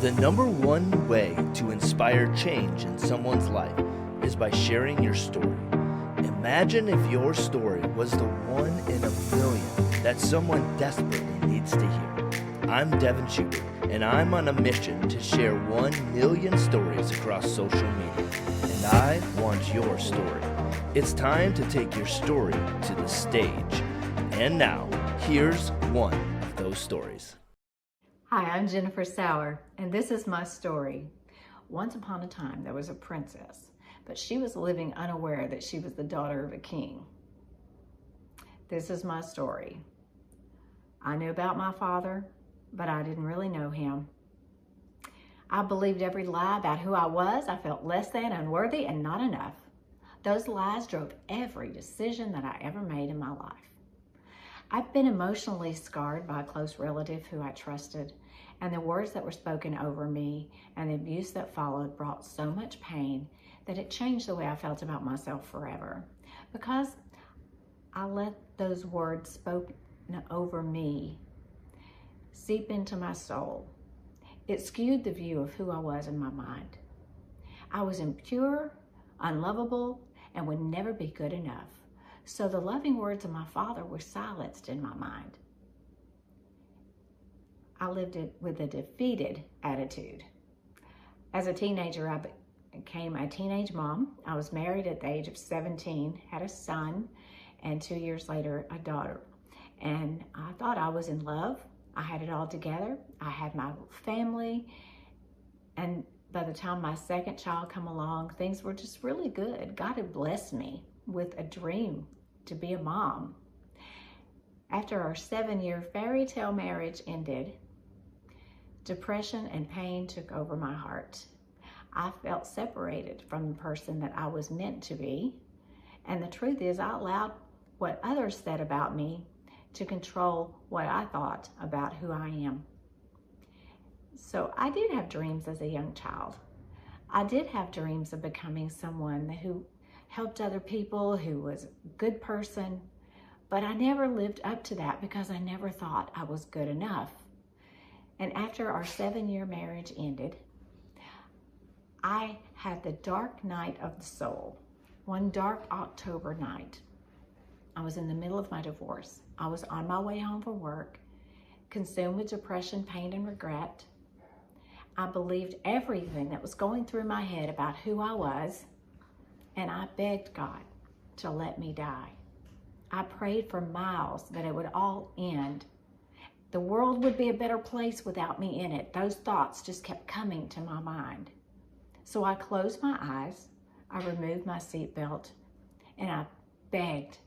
The number one way to inspire change in someone's life is by sharing your story. Imagine if your story was the one in a million that someone desperately needs to hear. I'm Devin Schubert, and I'm on a mission to share 1 million stories across social media. And I want your story. It's time to take your story to the stage. And now, here's one of those stories. Hi, I'm Jennifer Sauer, and this is my story. Once upon a time, there was a princess, but she was living unaware that she was the daughter of a king. This is my story. I knew about my father, but I didn't really know him. I believed every lie about who I was. I felt less than, unworthy, and not enough. Those lies drove every decision that I ever made in my life. I've been emotionally scarred by a close relative who I trusted, and the words that were spoken over me and the abuse that followed brought so much pain that it changed the way I felt about myself forever. Because I let those words spoken over me seep into my soul, it skewed the view of who I was in my mind. I was impure, unlovable, and would never be good enough. So the loving words of my father were silenced in my mind. I lived it with a defeated attitude. As a teenager, I became a teenage mom. I was married at the age of 17, had a son, and 2 years later, a daughter. And I thought I was in love. I had it all together. I had my family. And by the time my second child came along, things were just really good. God had blessed me with a dream to be a mom. After our 7-year fairy tale marriage ended, depression and pain took over my heart. I felt separated from the person that I was meant to be. And the truth is, I allowed what others said about me to control what I thought about who I am. So I did have dreams as a young child. I did have dreams of becoming someone who helped other people, who was a good person, but I never lived up to that because I never thought I was good enough. And after our 7-year marriage ended, I had the dark night of the soul. One dark October night, I was in the middle of my divorce. I was on my way home from work, consumed with depression, pain, and regret. I believed everything that was going through my head about who I was, and I begged God to let me die. I prayed for miles that it would all end. The world would be a better place without me in it. Those thoughts just kept coming to my mind. So I closed my eyes, I removed my seatbelt, and I begged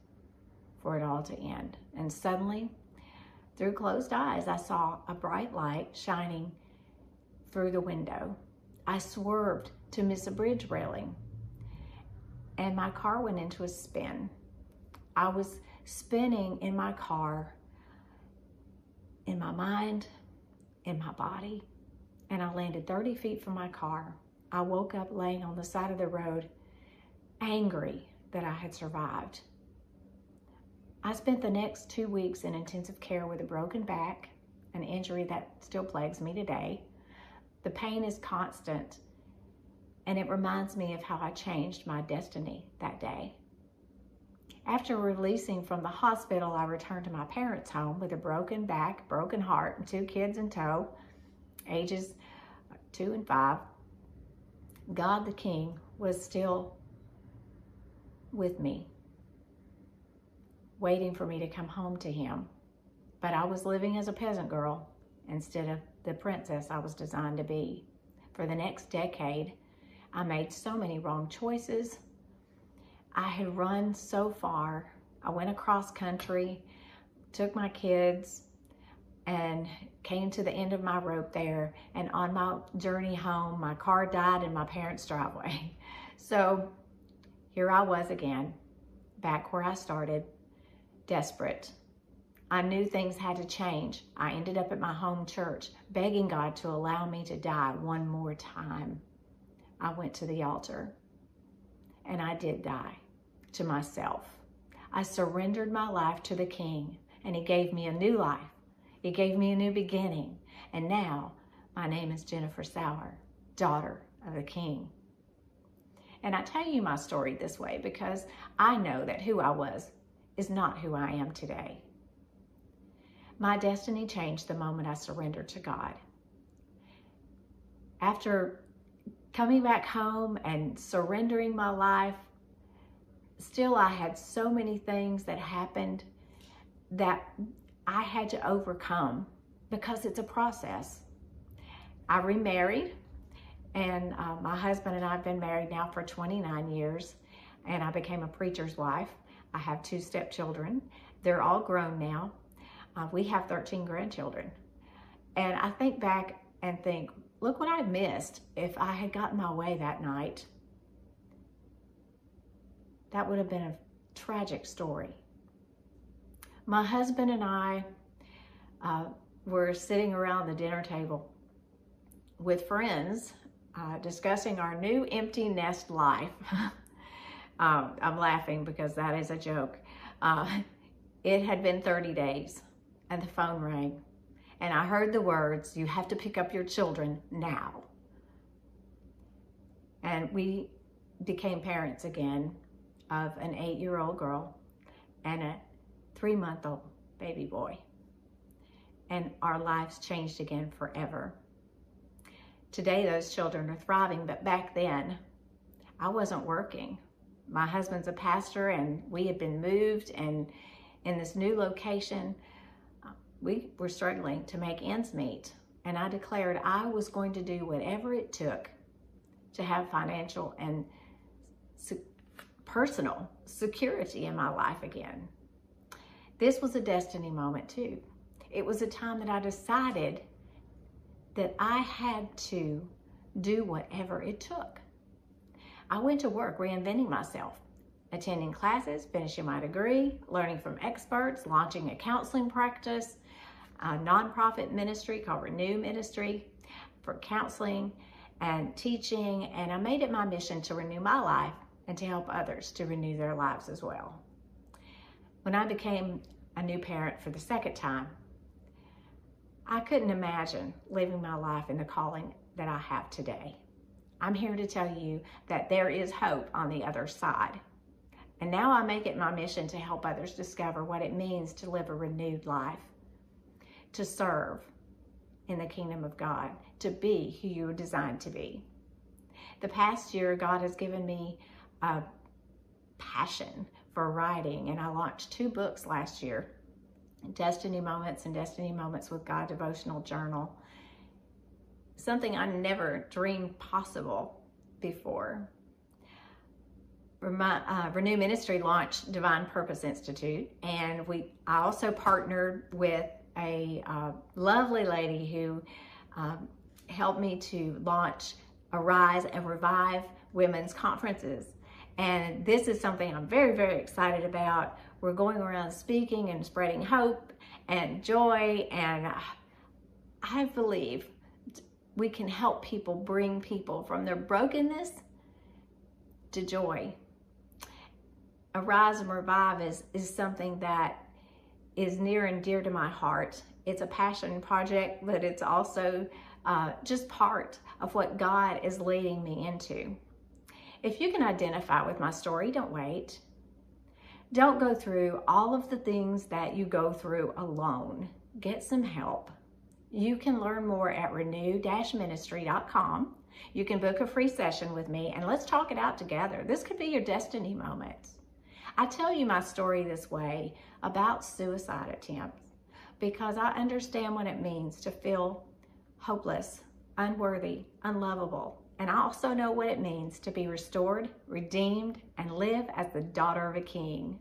for it all to end. And suddenly, through closed eyes, I saw a bright light shining through the window. I swerved to miss a bridge railing, and my car went into a spin. I was spinning in my car, in my mind, in my body, and I landed 30 feet from my car. I woke up laying on the side of the road, angry that I had survived. I spent the next 2 weeks in intensive care with a broken back, an injury that still plagues me today. The pain is constant, and it reminds me of how I changed my destiny that day. After releasing from the hospital, I returned to my parents' home with a broken back, broken heart, and 2 kids in tow, ages 2 and 5. God the King was still with me, waiting for me to come home to him. But I was living as a peasant girl instead of the princess I was designed to be. For the next decade, I made so many wrong choices. I had run so far. I went across country, took my kids, and came to the end of my rope there. And on my journey home, my car died in my parents' driveway. So here I was again, back where I started, desperate. I knew things had to change. I ended up at my home church, begging God to allow me to die one more time. I went to the altar, and I did die to myself. I surrendered my life to the King, and he gave me a new life. He gave me a new beginning. And now My name is Jennifer Sauer, daughter of the King. And I tell you my story this way because I know that who I was is not who I am today. My destiny changed the moment I surrendered to God. After coming back home and surrendering my life, still I had so many things that happened that I had to overcome because it's a process. I remarried, and my husband and I have been married now for 29 years, and I became a preacher's wife. I have 2 stepchildren. They're all grown now. We have 13 grandchildren. And I think back and think, look what I missed if I had gotten my way that night. That would have been a tragic story. My husband and I were sitting around the dinner table with friends discussing our new empty nest life. I'm laughing because that is a joke. It had been 30 days and the phone rang, and I heard the words, "You have to pick up your children now." And we became parents again of an 8-year-old girl and a 3-month-old baby boy. And our lives changed again forever. Today, those children are thriving, but back then, I wasn't working. My husband's a pastor, and we had been moved, and in this new location, we were struggling to make ends meet. And I declared I was going to do whatever it took to have financial and personal security in my life again. This was a destiny moment too. It was a time that I decided that I had to do whatever it took. I went to work reinventing myself, attending classes, finishing my degree, learning from experts, launching a counseling practice, a nonprofit ministry called Renewal Ministry for counseling and teaching. And I made it my mission to renew my life and to help others to renew their lives as well. When I became a new parent for the second time, I couldn't imagine living my life in the calling that I have today. I'm here to tell you that there is hope on the other side. And now I make it my mission to help others discover what it means to live a renewed life, to serve in the kingdom of God, to be who you were designed to be. The past year, God has given me a passion for writing, and I launched 2 books last year, Destiny Moments and Destiny Moments with God devotional journal, something I never dreamed possible before. Renew Ministry launched Divine Purpose Institute, and I also partnered with a lovely lady who helped me to launch Arise and Revive women's conferences. And this is something I'm very, very excited about. We're going around speaking and spreading hope and joy, and I believe we can help people, bring people from their brokenness to joy. Arise and Revive is something that is near and dear to my heart. It's a passion project, but it's also just part of what God is leading me into. If you can identify with my story, don't wait. Don't go through all of the things that you go through alone. Get some help. You can learn more at renew-ministry.com. You can book a free session with me, and let's talk it out together. This could be your destiny moment. I tell you my story this way about suicide attempts because I understand what it means to feel hopeless, unworthy, unlovable. And I also know what it means to be restored, redeemed, and live as the daughter of a king.